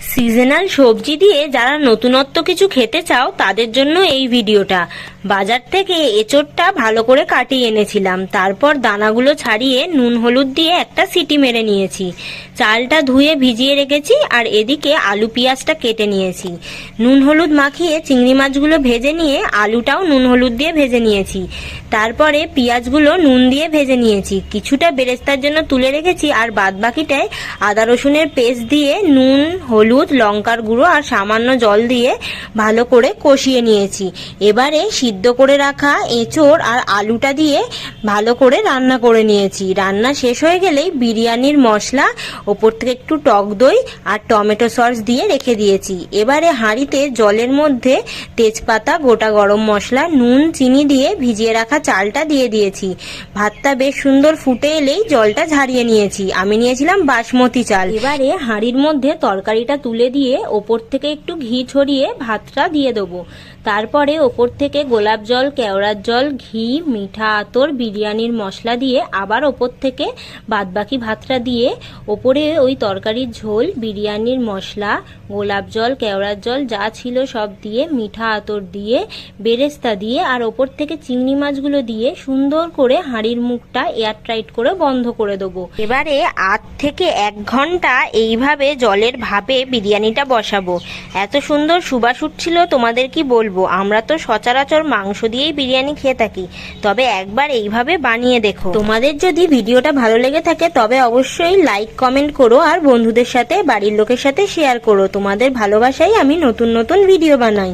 Seasonal সবজি দিয়ে যারা নতুনত্ব কিছু খেতে চাও তাদের জন্য এই ভিডিওটা। বাজার থেকে এঁচোড়টা ভালো করে কাটিয়ে এনেছিলাম, তারপর দানাগুলো ছাড়িয়ে নুন হলুদ দিয়ে একটা সিটি মেরে নিয়েছি। চালটা ধুয়ে ভিজিয়ে রেখেছি, আর এদিকে আলু পেঁয়াজটা কেটে নিয়েছি। নুন হলুদ মাখিয়ে চিংড়ি মাছগুলো ভেজে নিয়ে আলুটাও নুন হলুদ দিয়ে ভেজে নিয়েছি। তারপরে পেঁয়াজগুলো নুন দিয়ে ভেজে নিয়েছি, কিছুটা বেরেস্তার জন্য তুলে রেখেছি, আর বাদ বাকিটায় আদা রসুনের পেস্ট দিয়ে নুন হলুদ লঙ্কার গুঁড়ো আর সামান্য জল দিয়ে ভালো করে কষিয়ে নিয়েছি। এবারে সিদ্ধ করে রাখা এঁচোড় আর আলুটা দিয়ে ভালো করে রান্না করে নিয়েছি। রান্না শেষ হয়ে গেলেই বিরিয়ানির মশলা, ওপর থেকে একটু টক দই আর টমেটো সস দিয়ে রেখে দিয়েছি। এবারে হাঁড়িতে জলের মধ্যে তেজপাতা, গোটা গরম মশলা, নুন, চিনি দিয়ে ভিজিয়ে রাখা চালটা দিয়ে দিয়েছি। ভাতটা বেশ সুন্দর ফুটে এলেই জলটা ঝারিয়ে নিয়েছি। আমি নিয়েছিলাম বাসমতি চাল। এবারে হাঁড়ির মধ্যে তরকারিটা তুলে দিয়ে ওপর থেকে একটু ঘি ছড়িয়ে ভাতটা দিয়ে দেবো। তারপরে ওপর থেকে গোলাপ জল, কেওড়ার জল, ঘি, মিঠা আতর, বিরিয়ানির মশলা দিয়ে আবার ওপর থেকে বাদবাকি ভাতটা দিয়ে ওপরে ওই তরকারির ঝোল, বিরিয়ানির মশলা, গোলাপ জল, কেওড়ার জল যা ছিল সব দিয়ে, মিঠা আতর দিয়ে, বেরেস্তা দিয়ে আর ওপর থেকে চিংড়ি মাছগুলো দিয়ে সুন্দর করে হাঁড়ির মুখটা এয়ারটাইট করে বন্ধ করে দেবো। এবারে 8 থেকে 1 ঘন্টা এইভাবে জলের ভাপে বিরিয়ানিটা বসাবো। এত সুন্দর সুবাস উঠছিল, তোমাদের কি বলবো। আমরা তো সচরাচর মাংস দিয়েই বিরিয়ানি খেয়ে থাকি, তবে একবার এইভাবে বানিয়ে দেখো। তোমাদের যদি ভিডিওটা ভালো লেগে থাকে তবে অবশ্যই লাইক, কমেন্ট করো, আর বন্ধুদের সাথে, বাড়ির লোকের সাথে শেয়ার করো। তোমাদের ভালোবাসাই আমি নতুন নতুন ভিডিও বানাই।